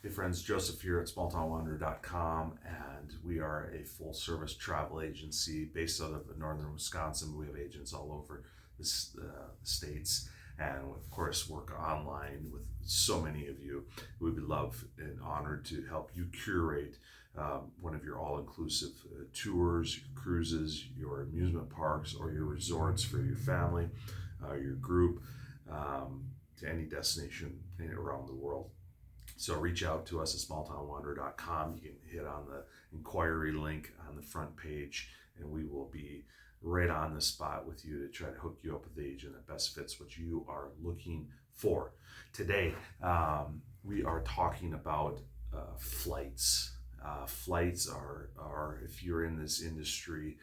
Hey friends, Joseph here at smalltownwanderer.com, and we are a full-service travel agency based out of northern Wisconsin. We have agents all over the states, and of course work online with so many of you. We would love and honored to help you curate one of your all-inclusive tours, your cruises, your amusement parks, or your resorts for your family, your group, to any destination around the world. So reach out to us at smalltownwanderer.com. You can hit on the inquiry link on the front page, and we will be right on the spot with you to try to hook you up with the agent that best fits what you are looking for. Today, we are talking about flights. Flights are, if you're in this industry,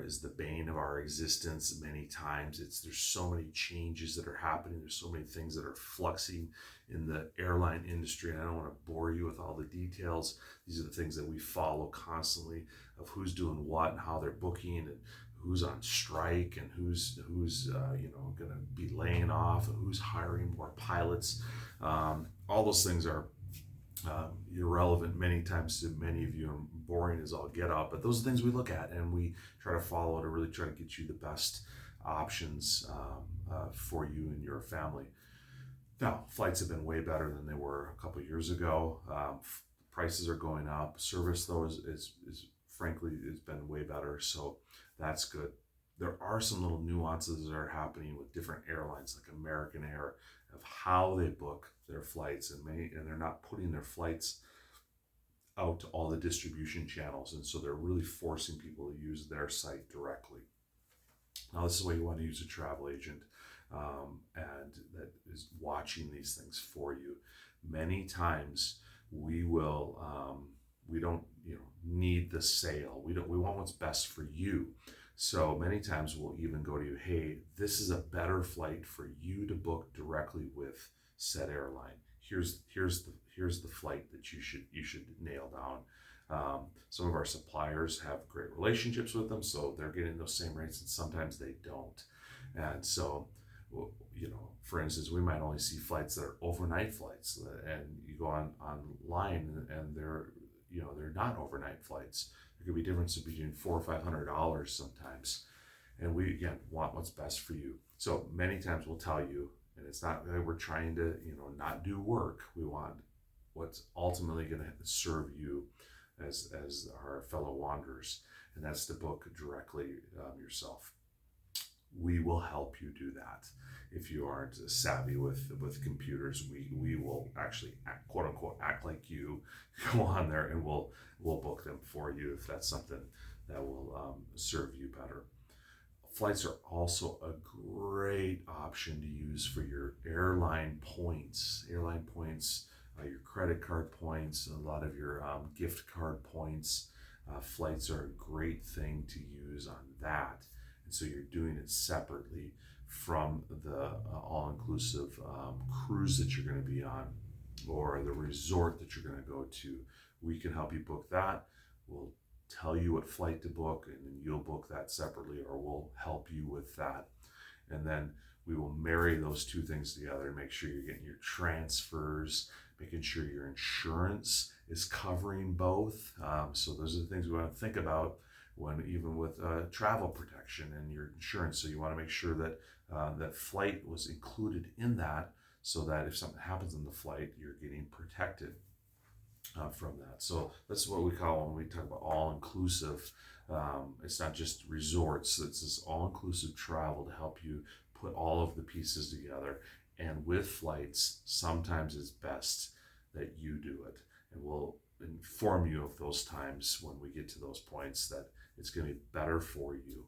is the bane of our existence many times. There's so many changes that are happening. There's so many things that are fluxing in the airline industry, and I don't want to bore you with all the details. These are the things that we follow constantly of who's doing what and how they're booking and who's on strike and who's going to be laying off and who's hiring more pilots. All those things are irrelevant many times to many of you, and boring as all get out, but those are things we look at and we try to follow to really try to get you the best options for you and your family. Now, flights have been way better than they were a couple of years ago. Prices are going up. Service, though, is frankly has been way better, so that's good. There are some little nuances that are happening with different airlines, like American Air, of how they book their flights, and they're not putting their flights out to all the distribution channels, and so they're really forcing people to use their site directly. Now, this is why you want to use a travel agent, and that is watching these things for you. Many times we don't need the sale. We want what's best for you. So many times we'll even go to you, hey, this is a better flight for you to book directly with said airline. Here's the flight that you should nail down. Some of our suppliers have great relationships with them, so they're getting those same rates, and sometimes they don't. And so, for instance, we might only see flights that are overnight flights, and you go online and they're not overnight flights. There could be differences between $400 or $500 sometimes, and we again want what's best for you. So many times we'll tell you, and it's not that we're trying to not do work. We want what's ultimately going to serve you as our fellow wanderers, and that's to book directly yourself. We will help you do that. If you aren't savvy with computers, we will actually quote unquote act like you, go on there, and we'll book them for you if that's something that will serve you better. Flights are also a great option to use for your airline points. Airline points, your credit card points, a lot of your gift card points. Flights are a great thing to use on that. And so you're doing it separately from the all-inclusive cruise that you're going to be on or the resort that you're going to go to. We can help you book that. We'll tell you what flight to book, and then you'll book that separately, or we'll help you with that. And then we will marry those two things together and make sure you're getting your transfers, making sure your insurance is covering both. So those are the things we want to think about even with travel protection and your insurance. So you want to make sure that that flight was included in that, so that if something happens in the flight, you're getting protected from that. So that's what we call, when we talk about all-inclusive, it's not just resorts, it's this all-inclusive travel to help you put all of the pieces together. And with flights, sometimes it's best that you do it, and we'll inform you of those times when we get to those points that it's going to be better for you.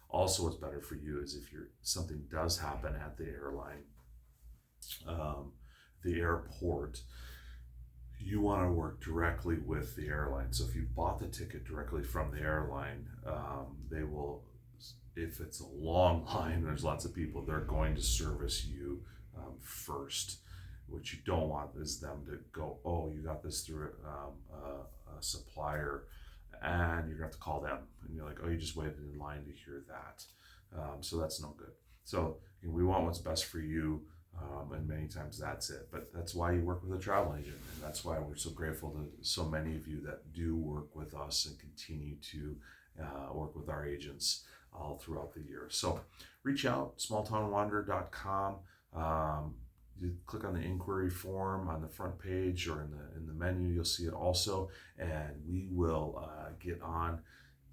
Also, what's better for you is if something does happen at the airline, the airport, you want to work directly with the airline. So if you bought the ticket directly from the airline, they will, if it's a long line, there's lots of people, they're going to service you first. What you don't want is them to go, oh, you got this through a supplier, and you're going to have to call them. And you're like, oh, you just waited in line to hear that. So that's no good. So we want what's best for you. and many times that's it. But that's why you work with a travel agent, and that's why we're so grateful to so many of you that do work with us and continue to work with our agents all throughout the year. So reach out, smalltownwanderer.com. You click on the inquiry form on the front page or in the menu, you'll see it also, and we will get on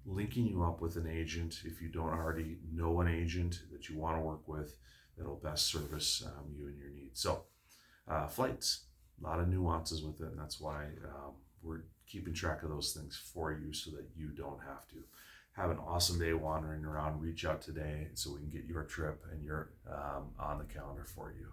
linking you up with an agent if you don't already know an agent that you want to work with that'll best service you and your needs. So flights, a lot of nuances with it, and that's why we're keeping track of those things for you so that you don't have to. Have an awesome day wandering around. Reach out today so we can get your trip and your on the calendar for you.